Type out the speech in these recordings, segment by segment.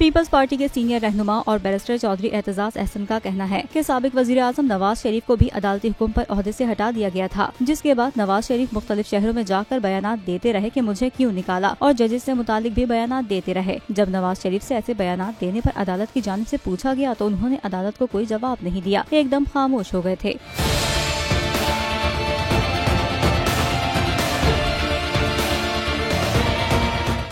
Peoples party के senior रहनुमा और बैरिस्टर चौधरी एतजाज अहसन का कहना है कि साबिक वजीर आजम नवाज शरीफ को भी अदालती हुक्म पर ओहदे से हटा दिया गया था, जिसके बाद नवाज शरीफ मुख्तलिफ शहरों में जाकर बयानात देते रहे कि मुझे क्यों निकाला और जजेस से मुतालिक भी बयानात देते रहे। जब नवाज शरीफ से ऐसे बयानात देने पर अदालत की जानिब से पूछा गया तो उन्होंने अदालत को कोई जवाब नहीं दिया, एकदम खामोश हो गए थे।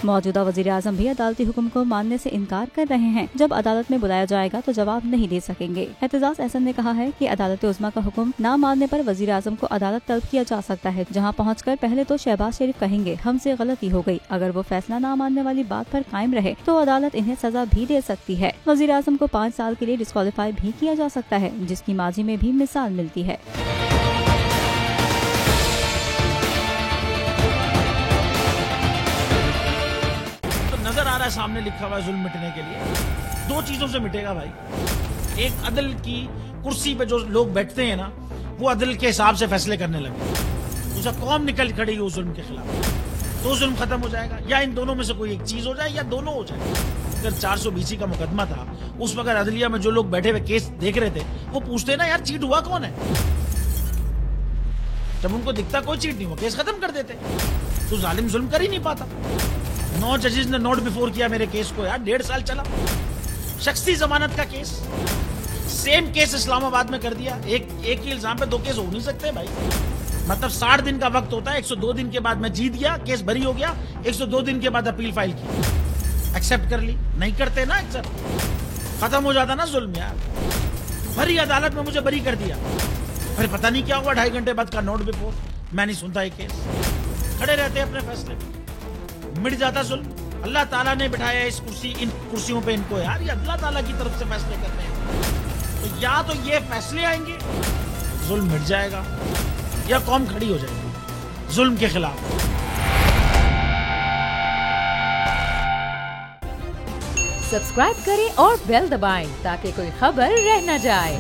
मौजूदा वजीर आजम भी अदालती हुक्म को मानने से इनकार कर रहे हैं। जब अदालत में बुलाया जाएगा तो जवाब नहीं दे सकेंगे। एतजाज अहसन ने कहा है कि अदालत उज़्मा का हुक्म न मानने पर वजीर आजम को अदालत तलब किया जा सकता है, जहां पहुंचकर पहले तो शहबाज शरीफ कहेंगे हमसे गलती हो गई। अगर वो फैसला न मानने वाली बात पर कायम रहे तो अदालत इन्हें सजा भी दे सकती है। वजीर आजम को 5 साल के लिए डिस्क्वालीफाई भी किया जा सकता है, जिसकी माजी में भी मिसाल मिलती है। नजर आ रहा है सामने लिखा हुआ है जुल्म मिटने के लिए 2 चीजों से मिटेगा भाई। एक, अदल की कुर्सी पे जो लोग बैठते हैं ना, वो अदल के हिसाब से फैसले करने लगे। दूसरा, कौम निकल खड़ी है उस जुल्म के खिलाफ, तो जुल्म खत्म हो जाएगा। या इन दोनों में से कोई एक चीज हो जाए या दोनों हो जाए। अगर 420 का मुकदमा था, उस वक्त अदलिया में जो लोग बैठे हुए केस देख रहे थे वो पूछते ना यार चीट हुआ कौन है। जब उनको दिखता कोई चीट नहीं हुआ, केस खत्म कर देते। तो जालिम जुल्म कर ही नहीं पाता। 9 जजेस ने नोट बिफोर किया मेरे केस को यार, 1.5 साल चला। शख्सी जमानत का केस, सेम केस इस्लामाबाद में कर दिया। एक ही इल्जाम पे 2 केस हो नहीं सकते भाई। मतलब 60 दिन का वक्त होता है, 102 दिन के बाद मैं जीत गया, केस बरी हो गया, 102 दिन के बाद अपील फाइल की, एक्सेप्ट कर ली। नहीं करते ना एक्सेप्ट, खत्म हो जाता ना जुल्म यार। भरी अदालत में मुझे बरी कर दिया, फिर पता नहीं क्या हुआ 2.5 घंटे बाद का नोट बिफोर, मैं नहीं सुनता ये केस। खड़े रहते अपने फैसले पे, मिट जाता जुल्म। अल्लाह ताला ने बिठाया इस कुर्सी, इन कुर्सियों पे इनको यार, ये अल्लाह ताला की तरफ से फैसले करते हैं। तो या तो ये फैसले आएंगे, जुल्म मिट जाएगा, या कौम खड़ी हो जाएगी जुल्म के खिलाफ। सब्सक्राइब करें और बेल दबाएं ताकि कोई खबर रह न जाए।